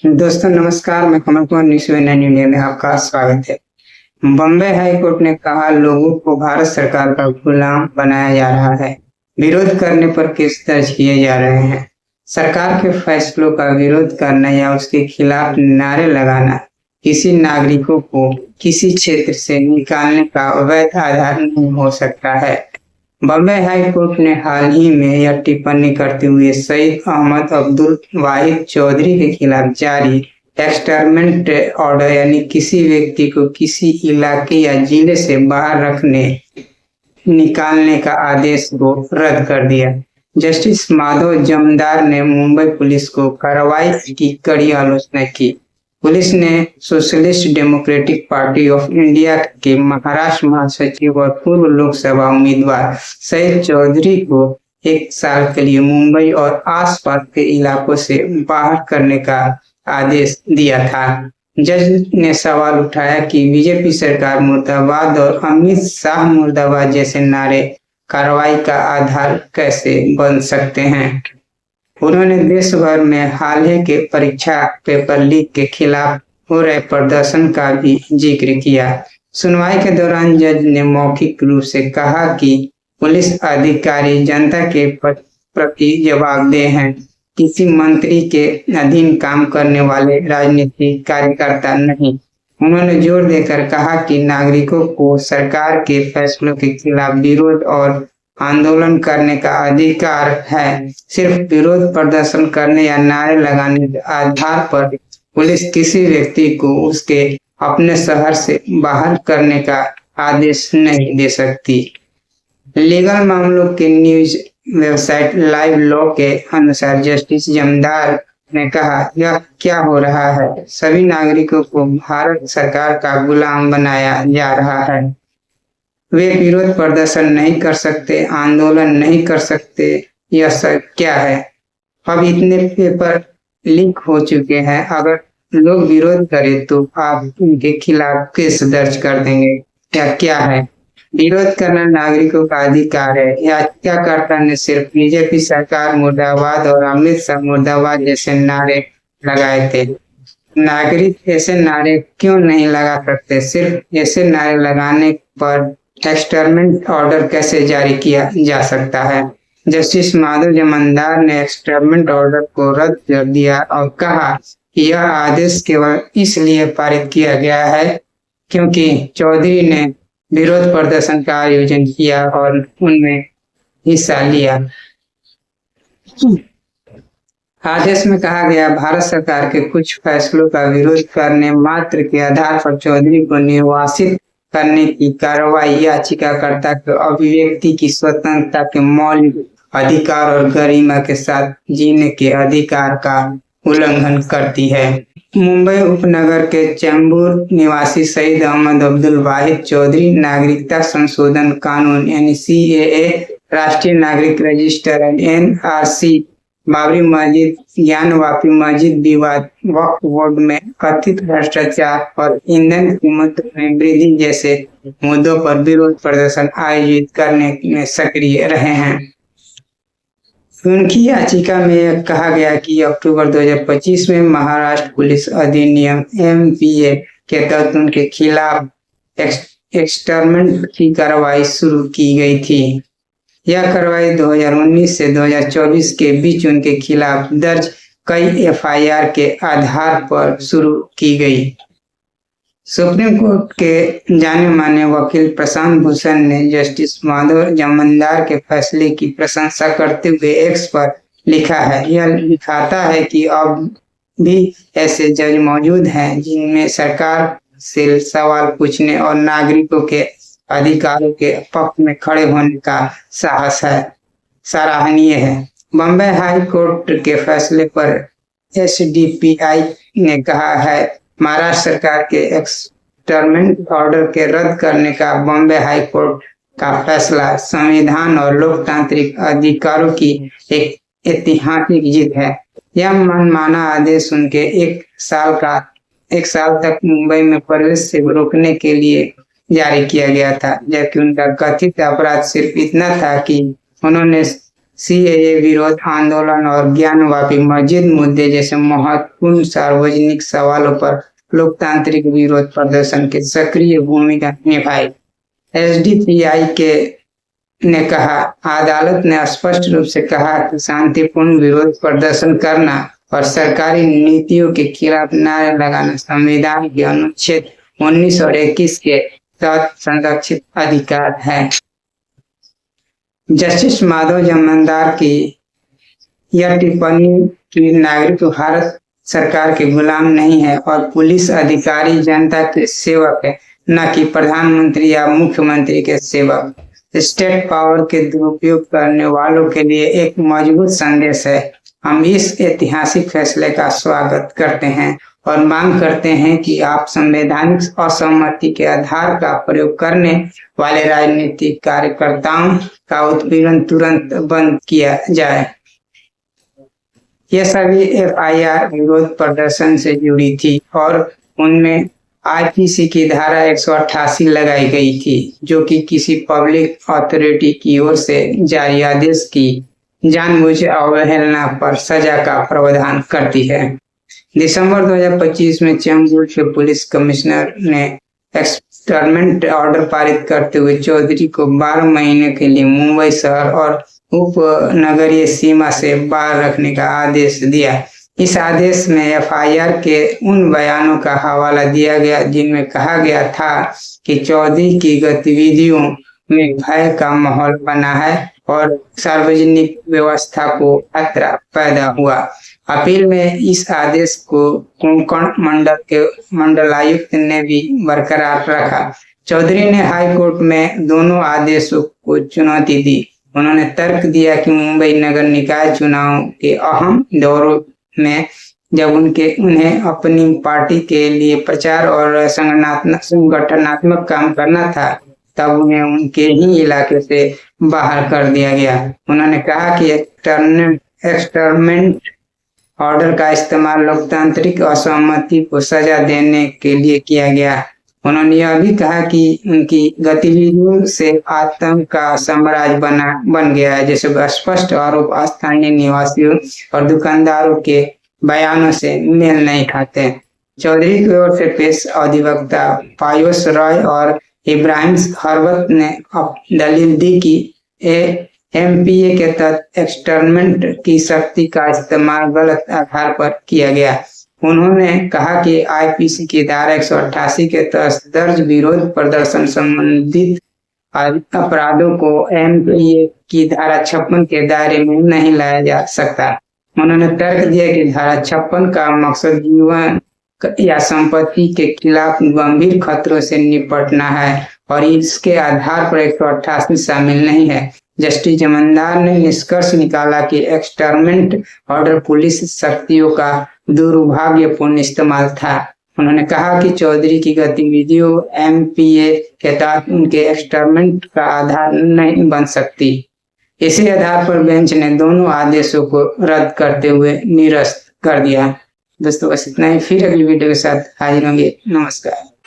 दोस्तों नमस्कार, मैं कमल कुमार न्यूज़ इंडिया में आपका स्वागत है। बम्बई हाई कोर्ट ने कहा लोगों को भारत सरकार का गुलाम बनाया जा रहा है। विरोध करने पर केस दर्ज किए जा रहे हैं। सरकार के फैसलों का विरोध करना या उसके खिलाफ नारे लगाना किसी नागरिकों को किसी क्षेत्र से निकालने का वैध आधार नहीं हो सकता है। बम्बई हाई कोर्ट ने हाल ही में यह टिप्पणी करते हुए सईद अहमद अब्दुल वाहिद चौधरी के खिलाफ जारी एक्सटर्मिनेट ऑर्डर यानी किसी व्यक्ति को किसी इलाके या जिले से बाहर रखने निकालने का आदेश को रद्द कर दिया। जस्टिस माधव जमदार ने मुंबई पुलिस को कार्रवाई की कड़ी आलोचना की। पुलिस ने socialist democratic party of India के महाराष्ट्र महासचिव और पूर्व लोकसभा उम्मीदवार सईद चौधरी को 1 साल के लिए मुंबई और आसपास के इलाकों से बाहर करने का आदेश दिया था। जज ने सवाल उठाया कि बीजेपी सरकार मुर्दाबाद और अमित शाह मुर्दाबाद जैसे नारे कार्रवाई का आधार कैसे बन सकते हैं। उन्होंने देश भर में हाल ही के परीक्षा पेपर लीक के खिलाफ हो रहे प्रदर्शन का भी जिक्र किया। सुनवाई के दौरान जज ने मौखिक रूप से कहा कि पुलिस अधिकारी जनता के प्रति जवाबदेह हैं, किसी मंत्री के अधीन काम करने वाले राजनीतिक कार्यकर्ता नहीं। उन्होंने जोर देकर कहा कि नागरिकों को सरकार के फैसलों के खिलाफ विरोध और आंदोलन करने का अधिकार है। सिर्फ विरोध प्रदर्शन करने या नारे लगाने के आधार पर पुलिस किसी व्यक्ति को उसके अपने शहर से बाहर करने का आदेश नहीं दे सकती। लीगल मामलों के न्यूज वेबसाइट लाइव लॉ के अनुसार जस्टिस जमदार ने कहा, यह क्या हो रहा है? सभी नागरिकों को भारत सरकार का गुलाम बनाया जा रहा है। वे विरोध प्रदर्शन नहीं कर सकते, आंदोलन नहीं कर सकते। यह सब क्या है? अब इतने पेपर लीक हो चुके हैं, अगर लोग विरोध करें तो आप उनके खिलाफ केस दर्ज कर देंगे। या क्या है? विरोध करना नागरिकों का अधिकार है। या क्या करता ने सिर्फ बीजेपी सरकार मुर्दाबाद और अमित शाह मुर्दाबाद जैसे नारे लगाए थे। नागरिक ऐसे नारे क्यों नहीं लगा सकते? सिर्फ ऐसे नारे लगाने पर एक्सटर्मिनेट ऑर्डर कैसे जारी किया जा सकता है? जस्टिस माधव जमदार ने एक्सटर्मिनेट ऑर्डर को रद्द कर दिया और कहा कि यह आदेश केवल इसलिए पारित किया गया है क्योंकि चौधरी ने विरोध प्रदर्शन का आयोजन किया और उनमें हिस्सा लिया। आदेश में कहा गया, भारत सरकार के कुछ फैसलों का विरोध करने मात्र के आधार पर चौधरी को निर्वासित करने की कार्रवाई याचिकाकर्ता को अभिव्यक्ति की स्वतंत्रता के मौलिक अधिकार और गरिमा के साथ जीने के अधिकार का उल्लंघन करती है। मुंबई उपनगर के चैम्बूर निवासी सईद अहमद अब्दुल वाहिद चौधरी नागरिकता संशोधन कानून यानी CAA, राष्ट्रीय नागरिक रजिस्टर NRC, बाबरी मस्जिद, ज्ञानवापी मस्जिद विवाद, वक्फ बोर्ड में कथित भ्रष्टाचार और ईंधन कीमतों में वृद्धि जैसे मुद्दों पर विरोध प्रदर्शन आयोजित करने में सक्रिय रहे हैं। उनकी याचिका में कहा गया कि अक्टूबर 2025 में महाराष्ट्र पुलिस अधिनियम MPA के तहत उनके खिलाफ एक्सटर्मिनेट की कार्रवाई शुरू की गई थी। यह कार्रवाई 2019 से 2024 के बीच उनके खिलाफ दर्ज कई FIR के आधार पर शुरू की गई। सुप्रीम कोर्ट के जाने माने वकील प्रशांत भूषण ने जस्टिस माधव जमदार के फैसले की प्रशंसा करते हुए X पर लिखा है, यह दिखाता है कि अब भी ऐसे जज मौजूद हैं जिनमें सरकार से सवाल पूछने और नागरिकों के अधिकारों के पक्ष में खड़े होने का साहस है। सराहनीय है। बम्बई हाई कोर्ट के फैसले पर SDPI ने कहा है, महाराष्ट्र सरकार के एक्सटर्मिनेट ऑर्डर के रद्द करने का बम्बई हाई कोर्ट का फैसला संविधान और लोकतांत्रिक अधिकारों की एक ऐतिहासिक जीत है। यह मनमाना आदेश उनके 1 साल तक मुंबई में प्रवेश से रोकने के लिए जारी किया गया था, जबकि उनका कथित अपराध सिर्फ इतना था कि उन्होंने सीएए विरोध आंदोलन और ज्ञानवापी मस्जिद मुद्दे जैसे महत्वपूर्ण सार्वजनिक सवालों पर लोकतांत्रिक विरोध प्रदर्शन की सक्रिय भूमिका निभाई। एसडीपीआई के ने कहा, अदालत ने स्पष्ट रूप से कहा कि शांतिपूर्ण विरोध प्रदर्शन करना और सरकारी नीतियों के खिलाफ नारे लगाना संविधान के अनुच्छेद 19 और 21 के तहत संरक्षित अधिकार है। जस्टिस माधव जमानदार की यह टिप्पणी कि नागरिक भारत सरकार के गुलाम नहीं है और पुलिस अधिकारी जनता के सेवक है, न कि प्रधानमंत्री या मुख्यमंत्री के सेवक, स्टेट पावर के दुरुपयोग करने वालों के लिए एक मजबूत संदेश है। हम इस ऐतिहासिक फैसले का स्वागत करते हैं और मांग करते हैं कि आप संवैधानिक असहमति के आधार का प्रयोग करने वाले राजनीतिक कार्यकर्ताओं का उत्पीड़न तुरंत बंद किया जाए। ये सभी एफआईआर विरोध प्रदर्शन से जुड़ी थी और उनमें आईपीसी की धारा 188 लगाई गई थी, जो कि किसी पब्लिक अथॉरिटी की ओर से जारी आदेश की जानबूझ अवहेलना पर सजा का प्रावधान करती है। दिसंबर 2025 में चैम्बूर के पुलिस कमिश्नर ने एक्सटर्नमेंट ऑर्डर पारित करते हुए चौधरी को 12 महीने के लिए मुंबई शहर और उप नगरीय सीमा से बाहर रखने का आदेश दिया। इस आदेश में एफआईआर के उन बयानों का हवाला दिया गया जिनमें कहा गया था कि चौधरी की गतिविधियों में भय का माहौल बना है और सार्वजनिक व्यवस्था को खतरा पैदा हुआ। अपील में इस आदेश को कोंकण मंडल के मंडलायुक्त ने भी बरकरार रखा। चौधरी ने हाई कोर्ट में दोनों आदेशों को चुनौती दी। उन्होंने तर्क दिया कि मुंबई नगर निकाय चुनाव के अहम दौरों में जब उन्हें अपनी पार्टी के लिए प्रचार और संगठनात्मक काम करना था, तब उन्हें उनके ही इलाके से बाहर कर दिया गया। उन्होंने कहा कि एक्सटर्नमेंट ऑर्डर का इस्तेमाल लोकतांत्रिक असहमति को सजा देने के लिए किया गया। उन्होंने यह भी कहा कि उनकी गतिविधियों से आतंक का साम्राज्य बन गया है, जैसे स्पष्ट आरोप स्थानीय निवासियों और दुकानदारों के बयानों से मेल नहीं खाते। चौधरी की ओर से पेश अधिवक्ता पायोस रॉय और इब्राहिम हरवत ने दलील दी कि एमपीए के तहत एक्सटर्नमेंट की शक्ति का इस्तेमाल गलत आधार पर किया गया। उन्होंने कहा कि आईपीसी की धारा 188 के तहत दर्ज विरोध प्रदर्शन संबंधित अपराधों को एमपीए की धारा 56 के दायरे में नहीं लाया जा सकता। उन्होंने तर्क दिया कि धारा 56 का मकसद जीवन या संपत्ति के खिलाफ गंभीर खतरों से निपटना है और इसके आधार पर 188 शामिल नहीं है। जस्टिस जमानदार ने निष्कर्ष निकाला कि एक्सटर्नमेंट ऑर्डर पुलिस शक्तियों का दुर्भाग्यपूर्ण इस्तेमाल था। उन्होंने कहा कि चौधरी की गतिविधियों एमपीए के तहत उनके एक्सटर्नमेंट का आधार नहीं बन सकती। इसी आधार पर बेंच ने दोनों आदेशों को रद्द करते हुए निरस्त कर दिया। दोस्तों बस इतना ही, फिर अगली वीडियो के साथ हाजिर होंगे। नमस्कार।